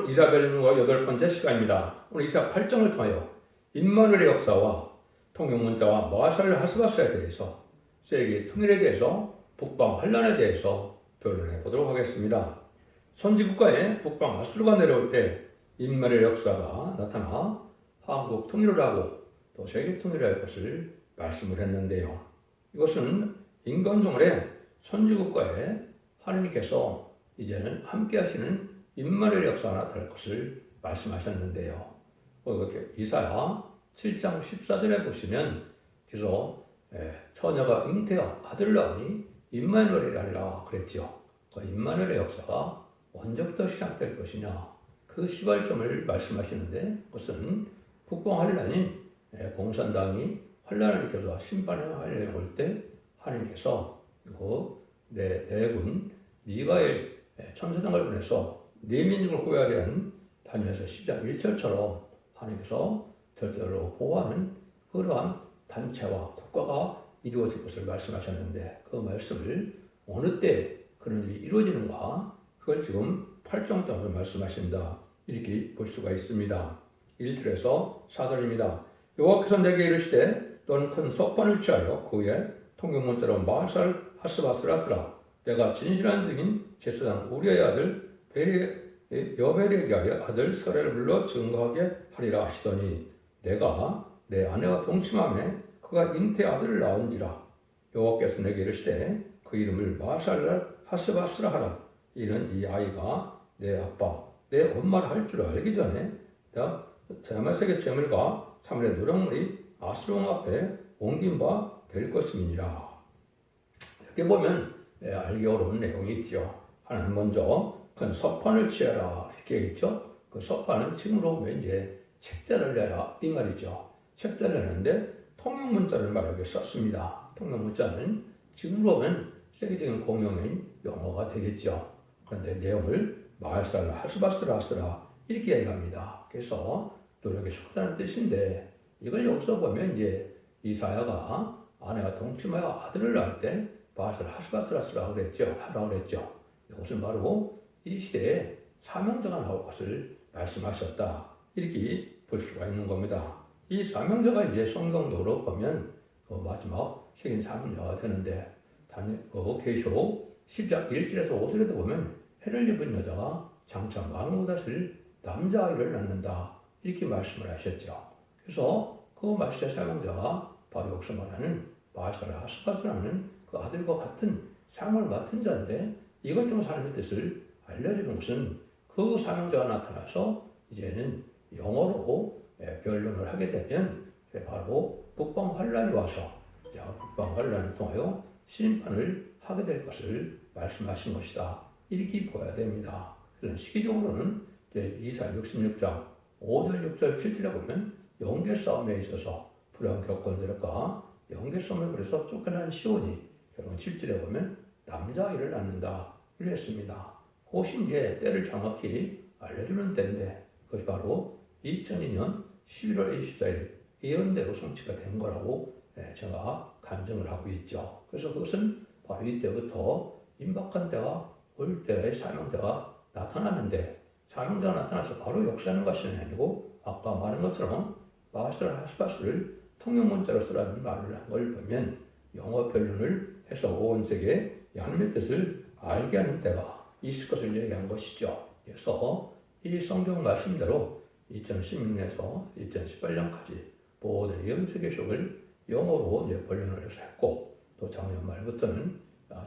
오늘 이사벨님과 8번째 시간입니다. 오늘 이사 8장을 통하여 임마누엘의 역사와 통용문자와 마샬 하스바스에 대해서 세계 통일에 대해서 북방 환란에 대해서 변론해 보도록 하겠습니다. 선지국가에 북방 아수르가 내려올 때 임마누엘의 역사가 나타나 한국 통일을 하고 또 세계 통일을 할 것을 말씀을 했는데요. 이것은 인간종을의 선지국가에 하나님께서 이제는 함께 하시는 임마누엘의 역사가 나타날 것을 말씀하셨는데요. 이사야 7장 14절에 보시면 그래서 처녀가 잉태하 아들을 낳으니 임마누엘이라니라 그랬죠. 그 임마누엘의 역사가 언제부터 시작될 것이냐 그 시발점을 말씀하시는데 그것은 북방 환란인 공산당이 환란을 일으켜서 심판의 환란이 올 때 하나님께서 내 대군 미가엘 천사장을 보내서 네 민족을 구하게 한 다니엘서 10장 1절처럼 하나님께서 절대로 보호하는 그러한 단체와 국가가 이루어질 것을 말씀하셨는데 그 말씀을 어느 때 그런 일이 이루어지는가 그걸 지금 8장 동안 말씀하신다 이렇게 볼 수가 있습니다. 1절에서 4절입니다. 여호와께서 내게 이르시되 너는 큰 석반을 취하여 그 위에 통용문자로 마샬 하스바스라 쓰라. 내가 진실한 증인 제사장 우리의 아들 여벨에게 아들 서레를 불러 증거하게 하리라 하시더니 내가 내 아내와 동침함에 그가 잉태 아들을 낳은지라. 여호와께서 내게 이르시되 그 이름을 마샬 하스바스라 하라. 이는 이 아이가 내 아빠 내 엄마를 할 줄 알기 전에 내가 다메섹의 재물과 사물의 노력물이 아수르 앞에 옮긴 바 될 것임이니라. 이렇게 보면 알기 어려운 내용이 있죠. 하나님 먼저 큰 석판을 취하라 이렇게 얘기했죠. 그 석판은 지금으로 보면 이제 책자를 내라 이 말이죠. 책자를 내는데 통용문자를 말하게 썼습니다. 통용문자는 지금으로 보면 세계적인 공용인 영어가 되겠죠. 그런데 내용을 마샬 하스바스라 쓰라 이렇게 얘기합니다. 그래서 노력이 속다는 뜻인데 이걸 여기서 보면 이제 이사야가 아내가 동침하여 아들을 낳을 때 마샬 하스바스라 쓰라 그랬죠. 하라고 그랬죠. 이것은 바로 이 시대에 사명자가 나올 것을 말씀하셨다. 이렇게 볼 수가 있는 겁니다. 이 사명자가 이제 성경적으로 보면 그 마지막 세계 사명자가 되는데 계시록 10장 1절에서 5절에도 보면 해를 입은 여자가 장차 망우다실 남자아이를 낳는다. 이렇게 말씀을 하셨죠. 그래서 그 마샬 사명자가 바로 여기서 말하는 마샬 하스바스라는 그 아들과 같은 사명을 맡은 자인데 이것 중 하나님의 뜻을 알려주는 것은 그 사명자가 나타나서 이제는 영어로 변론을 하게 되면 바로 북방 환란이 와서 북방 환란을 통하여 심판을 하게 될 것을 말씀하신 것이다. 이렇게 보아야 됩니다. 그래서 시기적으로는 이사야 66장 5절, 6절, 7절에 보면 영계 싸움에 있어서 불안 겪은들과 영계 싸움을 벌여서 쫓겨난 시온이 결국 7절에 보면 남자아이를 낳는다. 이랬습니다. 그것이 이제 때를 정확히 알려주는 때인데 그것이 바로 2002년 11월 24일 예언대로 성취가 된 거라고 제가 간증을 하고 있죠. 그래서 그것은 바로 이때부터 임박한 때가 올 때의 사명자가 나타났는데 사명자가 나타나서 바로 역사하는 것이 아니고 아까 말한 것처럼 마샬 하스바스를 통용문자로 쓰라는 말을 한 걸 보면 영어 변론을 해서 온 세계에 하나님의 뜻을 알게 하는 때가 있을 것을 얘기한 것이죠. 그래서 이 성경 말씀대로 2016년에서 2018년까지 모든 예언세계식을 영어로 변론을 해서 했고 또 작년 말부터는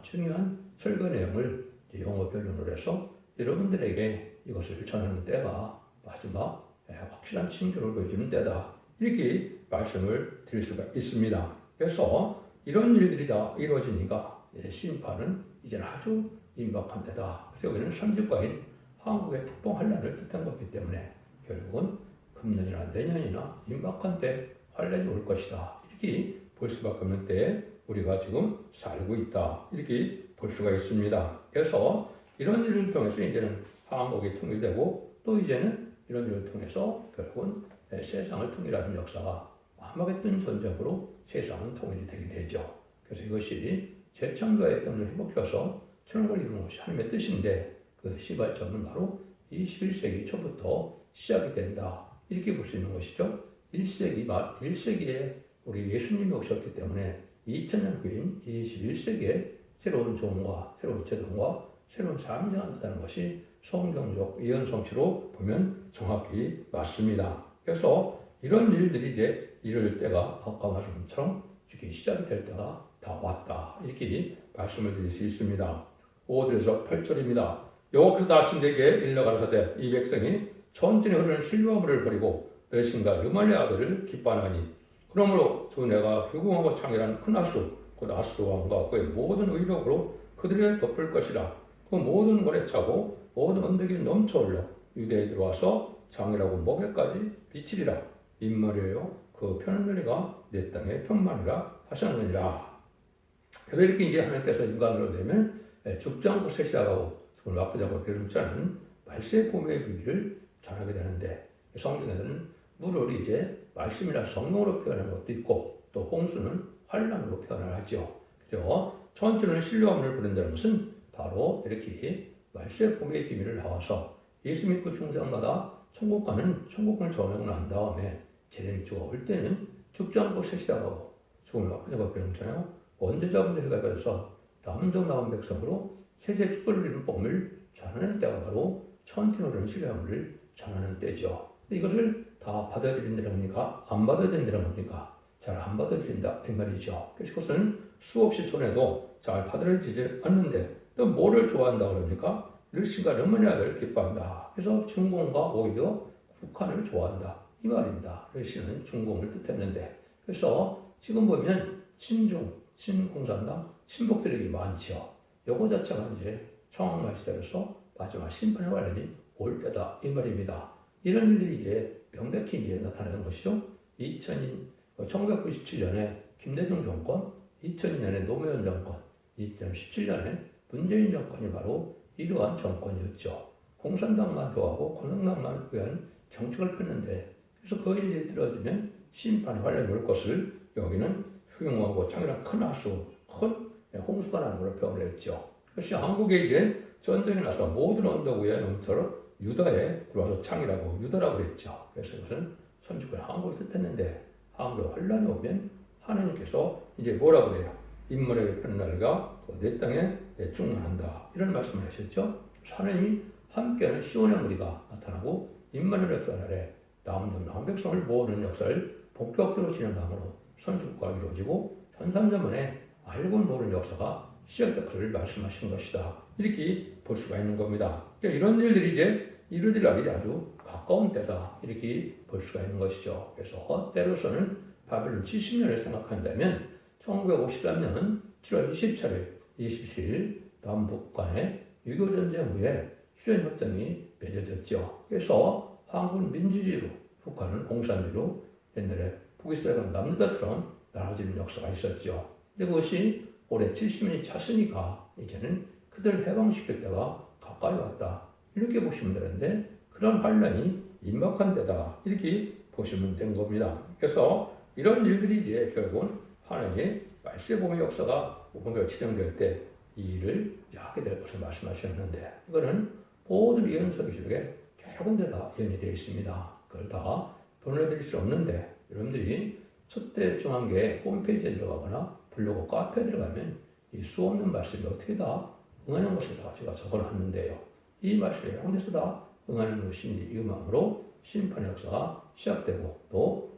중요한 설교 내용을 영어 변론을 해서 여러분들에게 이것을 전하는 때가 마지막 확실한 징조를 보여주는 때다. 이렇게 말씀을 드릴 수가 있습니다. 그래서 이런 일들이 다 이루어지니까 심판은 이제는 아주 임박한 때다. 그래서 여기는 선지국가인 한국의 북방 환란을 뜻한 것이기 때문에 결국은 금년이나 내년이나 임박한 때 환란이 올 것이다. 이렇게 볼 수밖에 없는 때에 우리가 지금 살고 있다. 이렇게 볼 수가 있습니다. 그래서 이런 일을 통해서 이제는 한국이 통일되고 또 이제는 이런 일을 통해서 결국은 세상을 통일하는 역사가 아마겟돈 전쟁으로 세상은 통일이 되게 되죠. 그래서 이것이 재창조의 뜻을 회복해서 천국을 이루는 것이 하나님의 뜻인데 그 시발점은 바로 21세기 초부터 시작이 된다. 이렇게 볼 수 있는 것이죠. 1세기에 우리 예수님이 오셨기 때문에 2000년 후인 21세기에 새로운 종과 새로운 제도와 새로운 삶이 나타나는 것이 성경적 예언 성취로 보면 정확히 맞습니다. 그래서 이런 일들이 이제 이럴 때가 아까 말한 것처럼 이렇게 시작이 될 때가 다 왔다. 이렇게 말씀을 드릴 수 있습니다. 5절에서 8절입니다. 여호와께서 다시 내게 일러 가라사대 이 백성이 천천히 흐르는 실로아물을 버리고 레신과 르말리의 아들을 기뻐하나니 그러므로 주 내가 흉하고 창렬한 큰 하수 곧 아수르 왕과 그의 모든 의력으로 그들을 덮을 것이라. 그 모든 모래 차고 모든 언덕이 넘쳐올려 유대에 들어와서 장이라고 목에까지 비치리라. 인말이에요. 그 편한 너리가 내 땅의 편만이라 하셨느니라. 그래서 이렇게 이제 하나님께서 인간으로 되면 죽지 않고 셋이라고 죽을 아프지 않고 배름치 않은 말세의 보배의 비밀을 전하게 되는데 성경에서는 물을 이제 말씀이나 성령으로 표현하는 것도 있고 또 홍수는 환란으로 표현을 하죠. 그죠? 천천히 신뢰함을 부른다는 것은 바로 이렇게 말세의 보배의 비밀을 나와서 예수 믿고 중생마다 천국 가는 천국을 정하고 난 다음에 재림이 올 때는 죽지 않고 셋이라고 죽음을 아프지 않고 배름잖아요. 언제자부터 해가 되어서 남은 종 남은 백성으로 세세 축복을 이루는 복음을 전하는 때가 바로 천천히 신뢰함을 전하는 때죠. 이것을 다 받아들인다는 겁니까? 안 받아들인다는 겁니까? 잘 안 받아들인다 이 말이죠. 그래서 그것은 수없이 전해도 잘 받아들이지 않는데 또 뭐를 좋아한다 그럽니까? 르신과 르므의 아들을 기뻐한다. 그래서 중공과 오히려 북한을 좋아한다 이 말입니다. 르신은 중공을 뜻했는데 그래서 지금 보면 친중, 친공산당, 친북들이 많죠. 요거 자체가 이제 청학말 시대로서 마지막 심판의 관련이 올 때다 이 말입니다. 이런 일들이 이제 명백히 이제 나타나는 것이죠. 1997년에 김대중 정권, 2002년에 노무현 정권, 2017년에 문재인 정권이 바로 이러한 정권이었죠. 공산당만 좋아하고 공산당만 위한 정책을 폈는데 그래서 그 일이 들어지면 심판의 관련이 올 것을 여기는 흉하고 창렬한 큰 하수, 큰 홍수가 나는 걸로 표현을 했죠. 그것이 한국에 이제 전쟁이 나서 모든 언덕 위에 넘쳐서 유다에 들어와서 창이라고 유다라고 그랬죠. 그래서 이것은 선주권 한국을 뜻했는데 한국에 환란이 오면 하나님께서 이제 뭐라고 그래요? 인물에게 펴는 날과 내 땅에 충만한다. 이런 말씀을 하셨죠. 하나님이 함께하는 시온의 무리가 나타나고 인물의 역사 아래 남은 백성을 모으는 역사를 본격적으로 진행함으로 선주국가가 이루어지고 1300년 만에 알고 모르는 역사가 시작될 것을 말씀하신 것이다. 이렇게 볼 수가 있는 겁니다. 그러니까 이런 일들이 이제 이루어질 날이 아주 가까운 때다. 이렇게 볼 수가 있는 것이죠. 그래서 때로서는 바벨론 70년을 생각한다면 1953년 7월 27일 남북 간의 유교전쟁 후에 휴전협정이 맺어졌죠. 그래서 한국은 민주주의로 북한은 공산주의로 옛날에 북이스라엘과 남유다처럼 나눠지는 역사가 있었죠. 근데 그것이 올해 70년이 찼으니까 이제는 그들 해방시킬 때가 가까이 왔다. 이렇게 보시면 되는데 그런 환란이 임박한 때다. 이렇게 보시면 된 겁니다. 그래서 이런 일들이 이제 결국은 하나님의 말세봄의 역사가 뭔가 진행될 때 이 일을 하게 될 것을 말씀하셨는데 이거는 모든 예언서기 중에 여러 군데 다 예언이 되어 있습니다. 그걸 다 보내드릴 수 없는데 여러분들이 첫대 중앙계 홈페이지에 들어가거나 블로그 카페에 들어가면 이 수없는 말씀이 어떻게 다 응하는 것을 다 제가 적어놨는데요. 이 말씀이 어디서 다 응하는 것이 이 마음으로 심판의 역사가 시작되고 또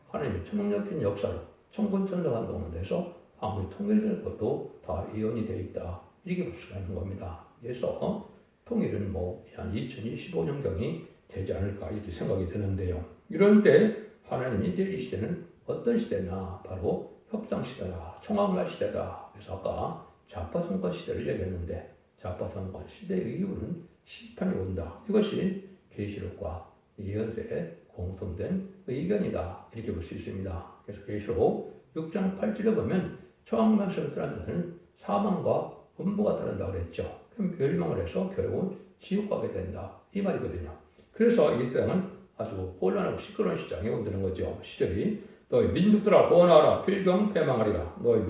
하나님의 천능적인 역사로 청군천사가 동원돼서 한국이 통일될 것도 다 예언이 되어 있다. 이렇게 볼 수가 있는 겁니다. 그래서 통일은 한 2025년경이 되지 않을까 이렇게 생각이 드는데요. 이런 때 하나님이 이제 이 시대는 어떤 시대냐 바로 협상 시대다, 청학말 시대다. 그래서 아까 좌파 정권 시대를 얘기했는데 좌파 정권 시대의 이유는 심판이 온다. 이것이 계시록과 예언서의 공통된 의견이다. 이렇게 볼 수 있습니다. 그래서 계시록 6장 8절에 보면 청학말씀을 따른 자는 사망과 음부가 따른다고 그랬죠. 그럼 멸망을 해서 결국은 지옥 가게 된다. 이 말이거든요. 그래서 이 세상은 아주 혼란하고 시끄러운 시장에 온다는 거죠. 시절이 너희 민족들아 보아라 필경 패망하리라. 너희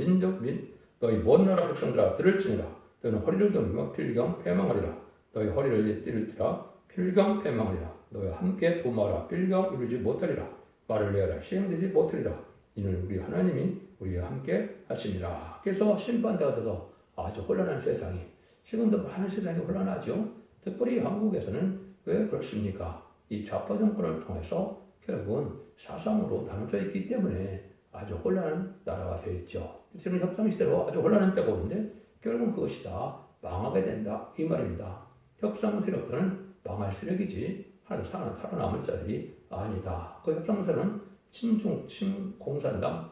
너희 먼 나라 백성들아 들을지니라. 너희는 허리를 들면 필경 패망하리라. 너희 허리를 띠를 띠라 필경 패망하리라. 너와 함께 도모하라. 필경 이루지 못하리라. 말을 내어라. 시행되지 못하리라. 이는 우리 하나님이 우리와 함께 하심이라. 그래서 심판대가 돼서 아주 혼란한 세상이, 지금도 많은 세상이 혼란하죠. 특별히 한국에서는 왜 그렇습니까? 이 좌파 정권을 통해서 결국은 사상으로 나눠져 있기 때문에 아주 혼란한 나라가 되어 있죠. 지금 협상시대로 아주 혼란한 때가 오는데 결국은 그것이 다 망하게 된다 이 말입니다. 협상 세력들은 망할 세력이지 하나도 살아남을 자들이 아니다. 그 협상사는 친공산당,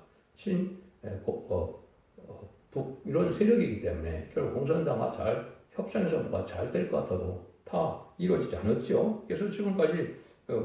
북 이런 세력이기 때문에 결국 공산당과 잘 협상에서 뭐가 잘 될 것 같아도 다 이루어지지 않았죠. 그래서 지금까지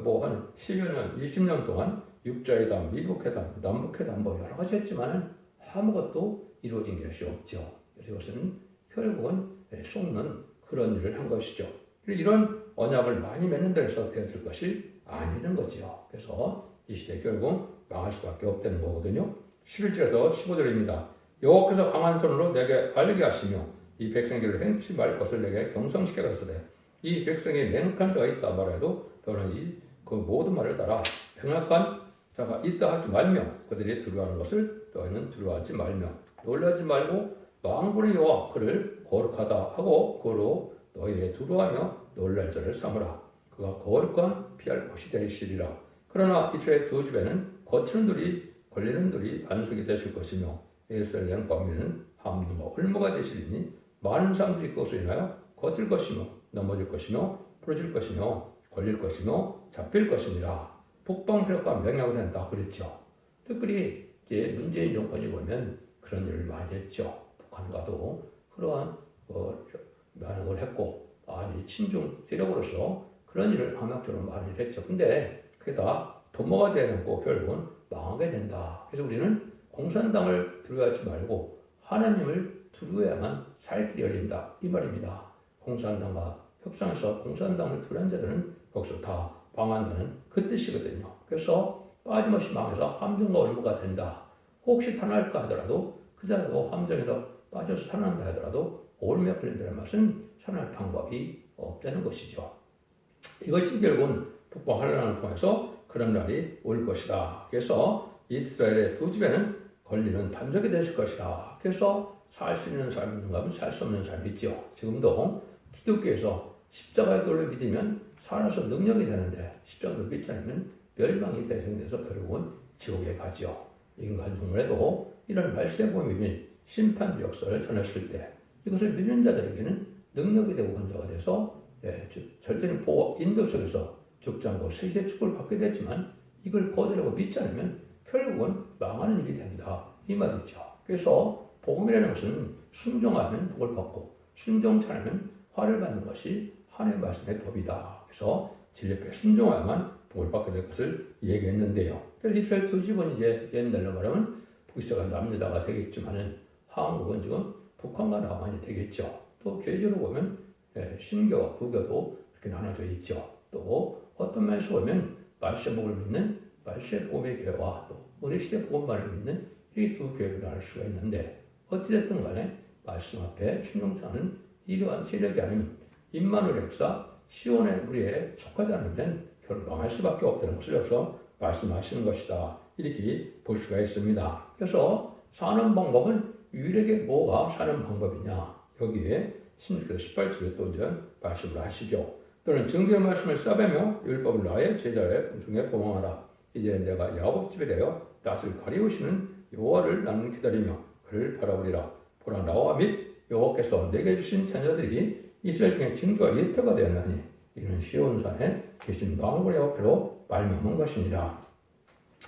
뭐 한 10여 년, 20년 동안 육자회담, 미북회담, 남북회담 뭐 여러 가지 했지만은 아무것도 이루어진 것이 없죠. 그래서 이것은 결국은 속는 그런 일을 한 것이죠. 이런 언약을 많이 맺는다고 해서 되어질 것이 아니는 거죠. 그래서 이 시대 결국 망할 수밖에 없다는 거거든요. 11절에서 15절입니다. 여호와께서 강한 손으로 내게 알게 하시며 이 백성들을 행치 말 것을 내게 경성시켜 가로되 이 백성이 맹약한 자가 있다 말해도 너는 그 모든 말을 따라 맹약한 자가 있다 하지 말며 그들이 두려워하는 것을 너희는 두려워하지 말며 놀라지 말고 만군의 여호와 그를 거룩하다 하고 그로 너희의 두려워하며 놀랄 자를 삼으라. 그가 거룩한 피할 곳이 되시리라. 그러나 이스라엘 두 집에는 거치는 돌이 걸리는 돌이 반석이 되실 것이며 예루살렘 범위는 함도와 올무가 되시리니 많은 사람들이 그것을 인하여 거칠 것이며 넘어질 것이며 부러질 것이며 걸릴 것이며 잡힐 것이니라. 북방 세력과 맹약을 한다 그랬죠. 특별히 이제 문재인 정권이 보면 그런 일을 많이 했죠. 북한과도 그러한 맹약을 했고 아니 친중 세력으로서 그런 일을 함락적으로 많이 했죠. 근데 그게 다 도모가 되어놓고 결국은 망하게 된다. 그래서 우리는 공산당을 두려워하지 말고 하나님을 두려워야만 살 길이 열린다. 이 말입니다. 공산당과 협상에서 공산당을 두려운 자들은 거기서 다 망한다는 그 뜻이거든요. 그래서 빠짐없이 망해서 함정과 올무가 된다. 혹시 살아날까 하더라도 그자도 함정에서 빠져서 살아난다 하더라도 올무에 걸린다는 말은 살아날 방법이 없다는 것이죠. 이것이 결국은 북방 환란을 통해서 그런 날이 올 것이다. 그래서 이스라엘의 두 집에는 걸리는 반석이 되실 것이다. 그래서 살 수 있는 삶이 있는가 하면 살 수 없는 삶이 있죠. 지금도 기독교에서 십자가의 도를 믿으면 살아서 능력이 되는데 십자가를 믿지 않으면 멸망이 대상돼서 결국은 지옥에 가죠. 인간 종말에도 이런 말세복음이 및 심판 역사를 전했을 때 이것을 믿는 자들에게는 능력이 되고 권자가 돼서 절대적인 보호 인도 속에서 죽지 않고 세세 축복을 받게 되지만 이걸 거절하고 믿지 않으면 결국은 망하는 일이 된다. 이 말이죠. 그래서 복음이라는 것은 순종하면 복을 받고 순종치 않으면 화를 받는 것이 하나님의 말씀의 법이다. 그래서 진리에 순종하야만 복을 받게 될 것을 얘기했는데요. 그래서 이스라엘 두 집은 이제 옛날로 말하면 북이스라엘 남유다가 되겠지만은 한국은 지금 북한과 남한이 되겠죠. 또 계절로 보면 신교와 불교도 이렇게 나눠져 있죠. 또 어떤 면에서 보면 말세복을 믿는 말세복음의 교회와 또 은혜시대 복음만을 믿는 이 두 교회를 나눌 수가 있는데 어찌됐든 간에 말씀 앞에 순종하는 이러한 세력이 아닌 임마누엘 역사 시온의 무리에 속하지 않으면 결국 망할 수밖에 없다는 것을 여기서 말씀하시는 것이다. 이렇게 볼 수가 있습니다. 그래서 사는 방법은 유일하게 뭐가 사는 방법이냐. 여기에 신주께서 18절에 또 이제 말씀을 하시죠. 또는 증거의 말씀을 싸매며 율법을 나의 제자의 중에 보망하라. 이제 내가 야곱 집에 대하여 낯을 가리우시는 여호와를 나는 기다리며 그를 바라보리라. 보라 나와 및 여호와께서 내게 주신 자녀들이 이스라엘 중에 증거와 예표가 되었나니 이는 시온산에 계신 만군의 여호와께로 말미암은 것이니라.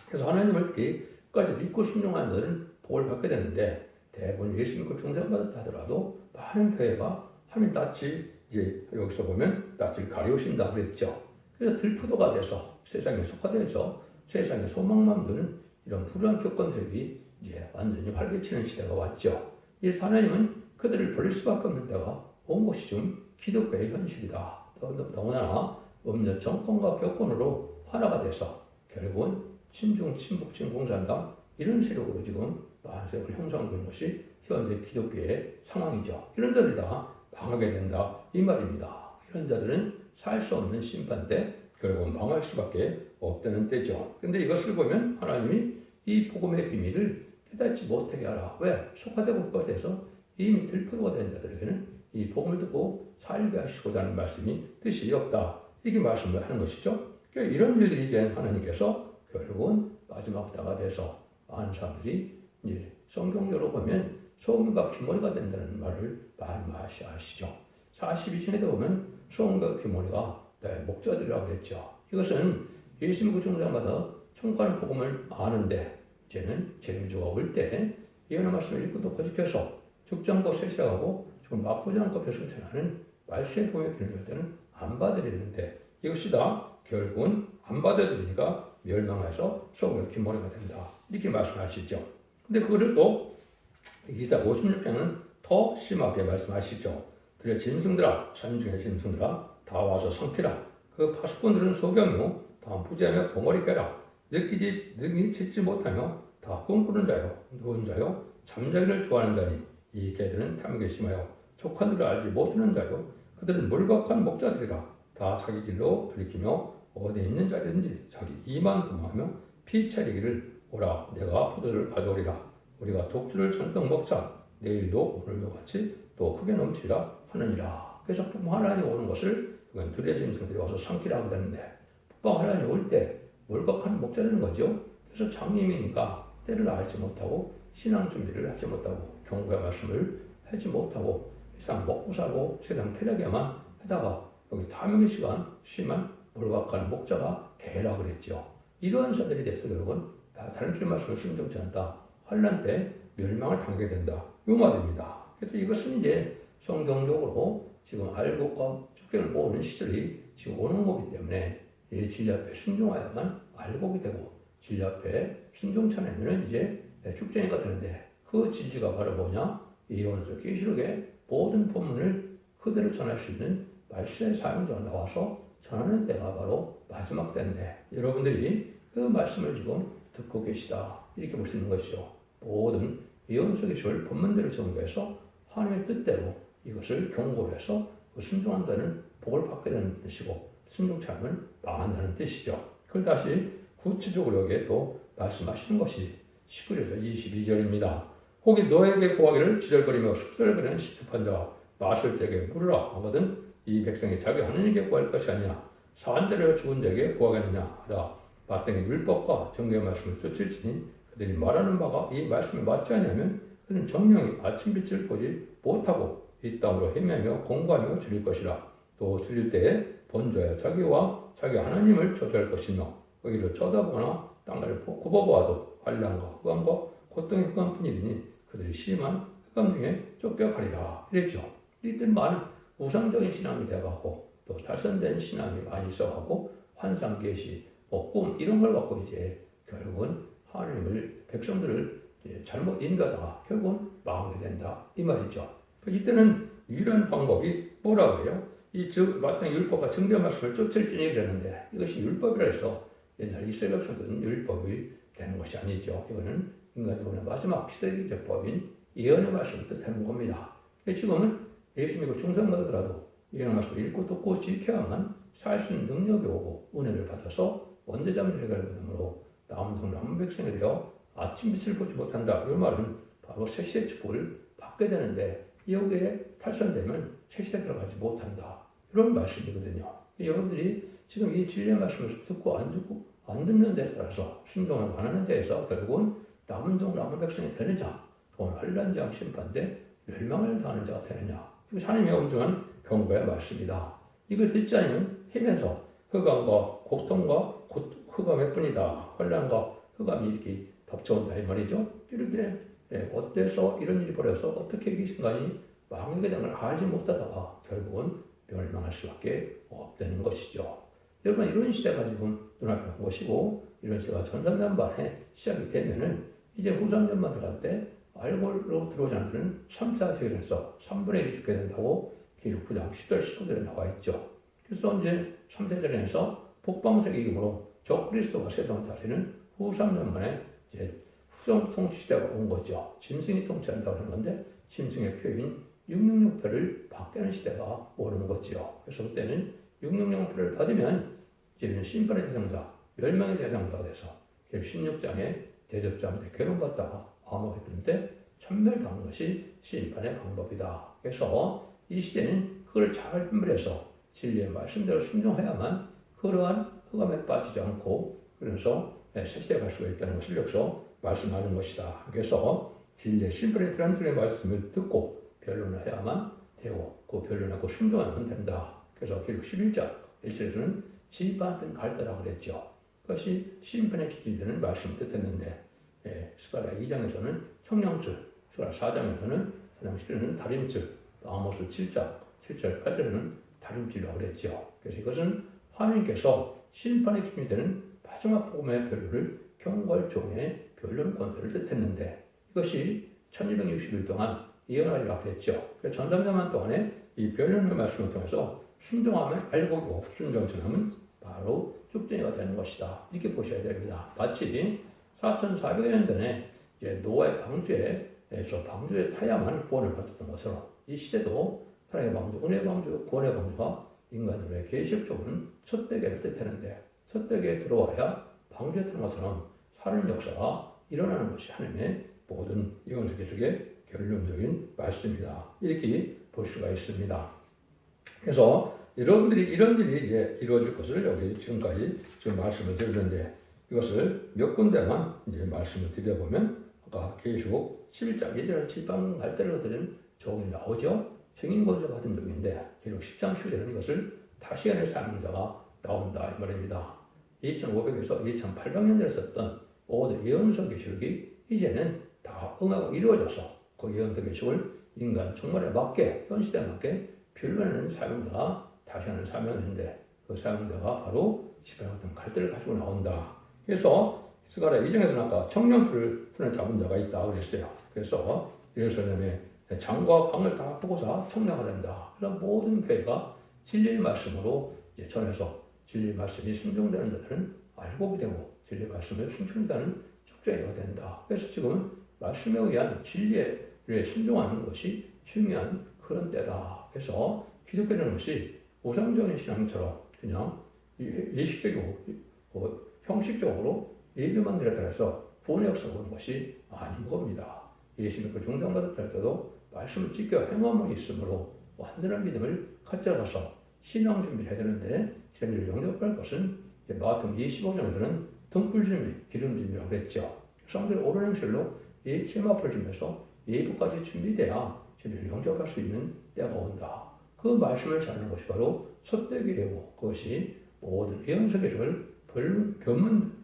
그래서 하나님을 특히 끝까지 믿고 순종하는 자들은 복을 받게 되는데 대부분 예수 믿고 중생받았다 하더라도 많은 교회가 하나님 낯을 이제 여기서 보면 낯을 가리우신다 그랬죠. 그래서 들포도가 돼서 세상에 속화돼서 세상의 소망만 드는 이런 불우한 교권들이 이제 완전히 활개치는 시대가 왔죠. 이 하나님은 그들을 버릴 수밖에 없는 때가 온 것이 좀 기독교의 현실이다. 너무나 음녀 정권과 교권으로 하나가 돼서 결국은 친중, 친북, 친공산당 이런 세력으로 지금 만세력을 형성하는 것이 현재 기독교의 상황이죠. 이런 자들이 다 망하게 된다. 이 말입니다. 이런 자들은 살 수 없는 심판대 결국은 망할 수밖에 없다는 때죠. 근데 이것을 보면 하나님이 이 복음의 비밀을 깨닫지 못하게 하라. 왜? 속화되고 흑화돼서 이미 들포가 된 자들에게는 이 복음을 듣고 살게 하시고자 하는 말씀이 뜻이 없다. 이렇게 말씀을 하는 것이죠. 그러니까 이런 일들이 된 하나님께서 결국은 마지막 때가 돼서 많은 사람들이 이제 성경적으로 보면 소금과 기머리가 된다는 말을 말씀하시죠. 42장에도 보면 소금과 기머리가 목자들이라고 그랬죠. 이것은 예수님 구정장마다 청구하는 복음을 아는데 이제는 재림주가 올 때 예언의 말씀을 읽고 또 거짓해서 죽장도 쇠시하고 지금 맛보지 않고 배송전하는 말씀의 복음을 빌릴 때는 안 받아들이는데 이것이 다 결국은 안 받아들이니까 멸망해서 소금과 기머리가 된다. 이렇게 말씀하시죠. 근데 그거를 또 이사 56장은 더 심하게 말씀하시죠. 그래 짐승들아 천중의 짐승들아 다 와서 삼키라. 그 파수꾼들은 소경이요 다 부재하며 벙어리 깨라. 느끼지 짓지 못하며 다 꿈꾸는 자요 누운 자요 잠자기를 좋아하는 자니 이 개들은 탐욕에 심하여 족한 줄을 알지 못하는 자요 그들은 물박한 목자들이라. 다 자기 길로 돌이키며 어디 있는 자든지 자기 이만 도모하며 피 차리기를 오라 내가 포도를 가져오리라. 우리가 독주를 잔뜩 먹자 내일도 오늘도 같이 또 크게 넘치라 하느니라. 그래서 북방 하나님이 오는 것을 그건 들의 짐승들이 와서 삼키라고 하는데 북방 하나님이 올 때 몰박하는 목자라는 거죠. 그래서 장님이니까 때를 알지 못하고 신앙 준비를 하지 못하고 경고의 말씀을 하지 못하고 세상 먹고 사고 세상 쾌락에만 하다가 여기 탐욕의 시간 심한 몰박하는 목자가 개라 그랬죠. 이러한 자들에 대해서 여러분 다 다른 길 말씀을 순종치 않다. 환난 때 멸망을 당하게 된다. 이 말입니다. 그래서 이것은 이제 성경적으로 지금 알곡과 축경을 모으는 시절이 지금 오는 거기 때문에 이 진리 앞에 순종하야만 알곡이 되고 진리 앞에 순종치 않으면 이제 축제니까 되는데 그 진리가 바로 뭐냐? 예언서 계시록의 모든 본문을 그대로 전할 수 있는 말씀의 사용자가 나와서 전하는 때가 바로 마지막 때인데 여러분들이 그 말씀을 지금 듣고 계시다. 이렇게 볼 수 있는 것이죠. 모든 예언서 계시록 본문들을 전부해서 하나님의 뜻대로 이것을 경고를 해서 순종한다는 복을 받게 되는 뜻이고 순종치 않으면 망한다는 뜻이죠. 그걸 다시 구체적으로 여기에 또 말씀하시는 것이 19절에서 22절입니다. 혹이 너에게 고하기를 기절거리며 숙설거리는 시급한 자와 마실 때에게 물으라 하거든 이 백성이 자기 하느님께 구할 것이 아니냐 산자를 죽은 자에게 구하겠느냐 하다 마땅히 율법과 정죄의 말씀을 쫓을지니 그들이 말하는 바가 이 말씀에 맞지 않냐면 그는 정령이 아침빛을 보지 못하고 이 땅으로 헤매며 공부하며 줄일 것이라. 또 줄일 때에 번져야 자기와 자기 하나님을 저주할 것이며 거기를 쳐다보거나 땅을 굽어보아도 환난과 흑암과 고통의 흑암뿐이니 그들이 심한 흑암 중에 쫓겨가리라 이랬죠. 이때는 많은 우상적인 신앙이 돼가고 또 탈선된 신앙이 많이 있어가고 환상 계시, 꿈 이런 걸 갖고 이제 결국은 하나님을 백성들을 잘못 인도하다가 결국은 망하게 된다 이 말이죠. 이때는 유일한 방법이 뭐라고 해요? 마땅히 율법과 정죄 말씀을 쫓을지니 이러는데 이것이 율법이라 해서 옛날 이스라엘 백성들은 율법이 되는 것이 아니죠. 이거는 인간적으로 마지막 시대적 법인 예언의 말씀을 뜻하는 겁니다. 지금은 예수 믿고 충성 받으더라도 예언의 말씀을 읽고 듣고 지켜야만 살 수 있는 능력이 오고 은혜를 받아서 원죄자를 해결받음으로 남은 백성이 되어 아침빛을 보지 못한다. 이 말은 바로 새시대 축복을 받게 되는데 여기에 탈선되면 새시대 들어가지 못한다. 이런 말씀이거든요. 여러분들이 지금 이 진리의 말씀을 듣고 안 듣는 데에 따라서 순종을 안 하는 데에서 결국은 남은 백성이 되느냐, 또는 환난장 심판대 멸망을 당하는 자가 되느냐. 이것이 하나님의 엄중한 경고의 말씀이다. 이걸 듣지 않으면 힘에서 흑암과 고통과 흑암의 뿐이다. 환난과 흑암이 이렇게 덮쳐온다 이 말이죠. 이럴 때 어때서 이런 일이 벌어서 어떻게 이 순간이 망하게 되는 걸 알지 못하다가 결국은 멸망할 수밖에 없다는 것이죠. 여러분 이런 시대가 지금 눈앞에 온 것이고 이런 시대가 전산전반에 시작이 되면은 이제 후삼전반들한테 알고로 들어오지 않는 3차 세계에서 3분의 1이 죽게 된다고 기록 9장 10절 19절에 나와 있죠. 그래서 이제 3세전에서 북방세계이므로 적그리스도가 세상을 다스리는 후삼전반에 이제 후성 통치 시대가 온 거죠. 짐승이 통치한다고 하는 건데 짐승의 표인 666표를 바뀌는 시대가 오는 거죠. 그래서 그때는 666표를 받으면 이제는 심판의 대상자, 멸망의 대상자가 돼서 16장에 대접자한테 괴로움받다가 암흑했던데 천멸당한 것이 심판의 방법이다. 그래서 이 시대는 그걸 잘 분별해서 진리의 말씀대로 순종해야만 그러한 흑암에 빠지지 않고 그래서 새 시대에 갈 수가 있다는 것을 여기서 말씀하는 것이다. 그래서 진리의 심판의 드란줄의 말씀을 듣고 변론을 해야만 되고 그 변론하고 순종하면 된다. 그래서 기록 11장 1절에서는 지반은 갈대라 그랬죠. 그것이 심판의 기준이 되는 말씀을 뜻했는데 스가랴 2장에서는 청량줄, 스가랴 4장에서는 사장 10절에는 다림줄, 아모스 7장 7절 8절에는 다림줄이라고 그랬죠. 그래서 이것은 하나님께서 심판의 기준이 되는 마지막 복음의 변론을 경궐종의 변론 권세를 뜻했는데 이것이 1260일 동안 예언하리라 그랬죠. 그래서 전삼자만 동안에 이 변론의 말씀을 통해서 순종하면 알고고 순종치 않으면 바로 쭉정이가 되는 것이다. 이렇게 보셔야 됩니다. 마치 4,400년 전에 이제 노아의 방주에서 방주에 타야만 구원을 받았던 것처럼 이 시대도 사랑의 방주, 은혜의 방주, 구원의 방주가 인간들의 계시적으로는 첫 대계를 뜻하는데 첫 대계에 들어와야 방주에 타는 것처럼 사는 역사가 일어나는 것이 하나님의 모든 예언서 계속의 결론적인 말씀이다. 이렇게 볼 수가 있습니다. 그래서 여러분들이 이런 일이 이제 이루어질 것을 여기 지금까지 지금 말씀을 드렸는데 이것을 몇 군데만 이제 말씀을 드려보면 아까 계시록 11장 1절 7방 갈 때로 드린 종이 나오죠. 증인거저 받은 종인데 계시록 10장 10절에는 이것을 다시 하는 사명자가 나온다 이 말입니다. 2500에서 2800년대에 썼던 모든 예언서 계시록이 이제는 다 응하고 이루어져서 그 예언서 계시록을 인간 종말에 맞게 현 시대에 맞게 변론하는 사명자가 다시 하는 사명인데 그 사명자가 바로 지팡이 같은 갈대를 가지고 나온다. 그래서 스가랴 2장에서는 아까 청년풀을 손에 잡은 자가 있다 그랬어요. 그래서 예루살렘의 장과 광을 다 보고서 청량을 한다. 그런 모든 교회가 진리의 말씀으로 이제 전해서 진리의 말씀이 순종되는 자들은 알곡이 되고 진리의 말씀을 순종하는 축제가 된다. 그래서 지금은 말씀에 의한 진리에 순종하는 것이 중요한 그런 때다. 그래서 기독교라는 것이 우상적인 신앙처럼 그냥 예식적이고 형식적으로 예배만 드렸다 해서 구원의 역사가 오는 것이 아닌 겁니다. 예수 믿고 중생받았다 할때도 말씀을 지켜 행함이 있으므로 완전한 믿음을 가져가서 신앙 준비를 해야 되는데 진리를 영접할 것은 마태복음 25장에서는 등불 준비, 기름 준비라고 그랬죠. 성도의 옳은 행실로 이 제마포를 준비해서 예부까지 준비돼야 진리를 영접할 수 있는 때가 온다. 그 말씀을 전하는 것이 바로 첫대기이고 그것이 모든 예언서 계시록을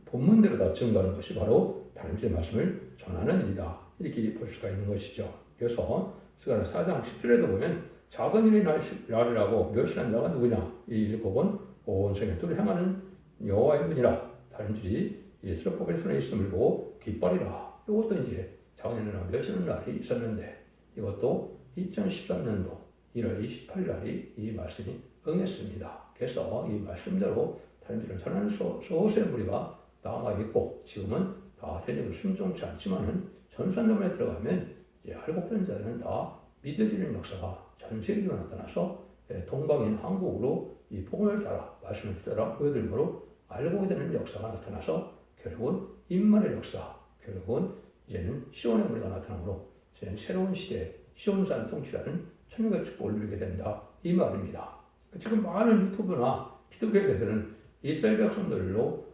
본문대로 다 증거하는 것이 바로 다림질의 말씀을 전하는 일이다. 이렇게 볼 수가 있는 것이죠. 그래서 스가랴 4장 10절에도 보면 작은 일이 나리라고 멸시한 자가 누구냐? 이 일곱은 온 성에 뚫 향하는 여호와의 문이라. 다림질이 이스라엘의 손에 있음을 보고 기뻐리라. 이것도 이제 작은 일이나 멸시하는 날이 있었는데 이것도 2013년도 1월 28일 날이 이 말씀이 응했습니다. 그래서 이 말씀대로 다림질을 전하는 소수의 무리가 남아있고 지금은 다 대적으로 순종치 않지만은 전산점에 들어가면 이제 알곡된 자들은 다 믿어지는 역사가 전 세계적으로 나타나서 동방인 한국으로 이 복음을 따라 말씀을 따라 보여드림으로 알곡이 되는 역사가 나타나서 결국은 임만의 역사, 결국은 이제는 시온의 무리가 나타나므로 이제는 새로운 시대 시온산 통치라는 천국의 축복을 누리게 된다 이 말입니다. 지금 많은 유튜브나 기독교에서는 이스라엘 백성들로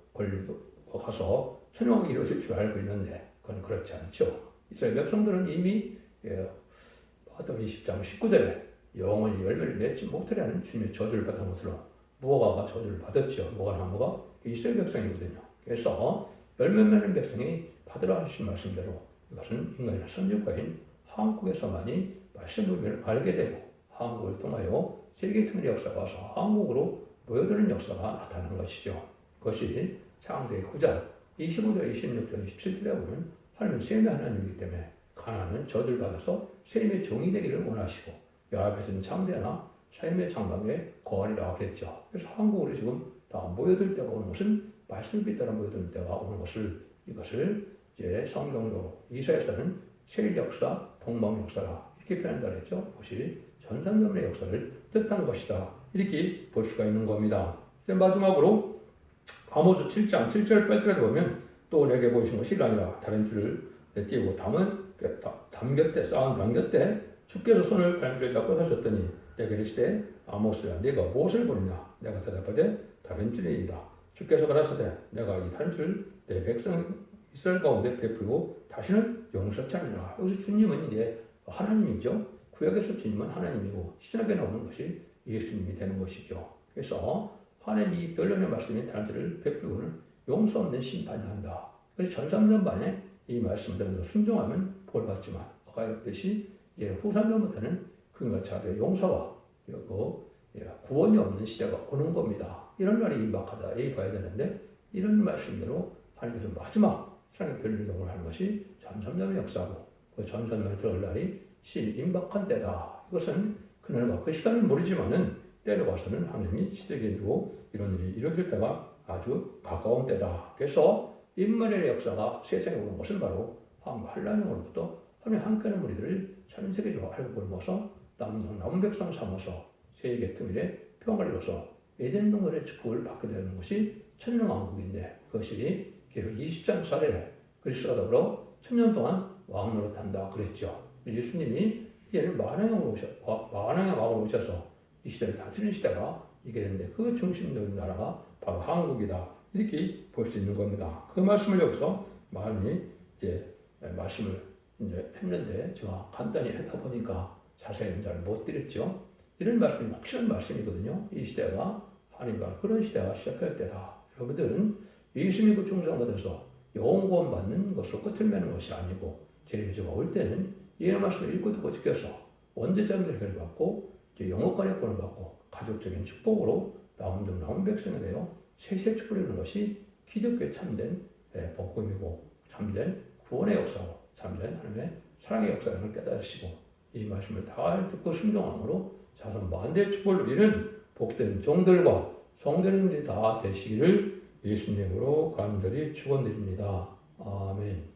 가서 천국이 이루어질 줄 알고 있는데 그건 그렇지 않죠. 이스라엘 백성들은 이미 마태복음 20장 19절에 영원히 열매를 맺지 못하려는 주님의 저주를 받은 것처럼 무화과가 저주를 받았죠. 무화과나무가 이스라엘 백성이거든요. 그래서 열매 맺는 백성이 받으라 하신 말씀대로 이것은 인간이나 선지과인 한국에서만이 말씀을 알게 되고 한국을 통하여 세계 통일의 역사가 와서 한국으로 모여드는 역사가 나타나는 것이죠. 그것이 창세기 9장 25절, 26절, 27절에 보면 하나님은 셈의 하나님이기 때문에 가나안은 저주를 받아서 셈의 종이 되기를 원하시고 야합에서는 창대나 셈의 장막에 거하리라 그랬죠. 그래서 한국으로 지금 다 모여들 때가 오는 것은 말씀에 따라 모여들 때가 오는 것을 이것을 이제 성경적으로 이사야서는 세일 역사, 동방 역사라 이렇게 표현한다 그랬죠. 그것이 전산점의 역사를 뜻한 것이다. 이렇게 볼 수가 있는 겁니다. 마지막으로 아모스 7장 7절 8절에 보면 또 내게 보이신 것이 아니라 다른 줄을 띄우고 담겼대 쌓은 담겼대 주께서 손을 발길을 잡고 하셨더니 내게 이르시되 아모스야 네가 무엇을 보느냐 내가 대답하되 다른 줄이이다. 주께서 가라사대 내가 이 다른 줄 내 백성 이스라엘 가운데 베풀고 다시는 용서치 아니라. 여기서 주님은 이제 하나님이죠. 구약에서 주님은 하나님이고 신약에 나오는 것이 예수님이 되는 것이죠. 그래서 하나님이 변론의 말씀인 다른 줄을 베풀고는 용서 없는 심판이 한다. 그래서 전삼전반에 이 말씀들을 순종하면 볼 받지만 아까 했듯이 이제 후삼전부터는 그와 자의 용서와 구원이 없는 시대가 오는 겁니다. 이런 날이 임박하다 이 봐야 되는데 이런 말씀대로 하나님께서 마지막 사랑의 변론의 경험을 하는 것이 전삼전의 역사고 그 전삼전에 들어올 날이 임박한 때다. 이것은 그날과 그 시간은 모르지만은 때로 봐서는 하나님이 시대에 두고 이런 일이 이루어질 때가 아주 가까운 때다. 그래서 임마누엘의 역사가 세상에 오는 것은 바로 한란령으로부터 하나님 함께하는 우리들을 전 세계적으로 알고 보면서 남은 백성 삼아서 세계 통일에 평화를 이뤄서 에덴 동굴의 축복을 받게 되는 것이 천년왕국인데 그것이 기록 20장살에 그리스도와 더불어 1000년 동안 왕 노릇한다 그랬죠. 예수님이 이제는 만왕의 왕으로 오셔서 이 시대를 다스리는 시대가 이게 되는데 그 중심적인 나라가 바로 한국이다. 이렇게 볼 수 있는 겁니다. 그 말씀을 여기서 많이 이제 말씀을 이제 했는데 제가 간단히 하다 보니까 자세히는 잘 못 드렸죠. 이런 말씀이 확실한 말씀이거든요. 이 시대가 하나님과 그런 시대가 시작할 때다. 여러분들은 예수님의 그 중성과 돼서 영원 받는 것으로 끝을 맺는 것이 아니고 제리미저가 올 때는 이 말씀을 읽고 듣고 지켜서 원죄자들의 해를 받고 영업관의 권을 받고 가족적인 축복으로 남은 백성이 되어 세세 축복을 이루는 것이 기독교의 참된 복음이고 참된 구원의 역사고 참된 하나님의 사랑의 역사라는 걸 깨달으시고 이 말씀을 다 듣고 순종함으로 자손 만대의 축복을 누리는 복된 종들과 성도님들이 다 되시기를 예수님으로 간절히 축원드립니다. 아멘.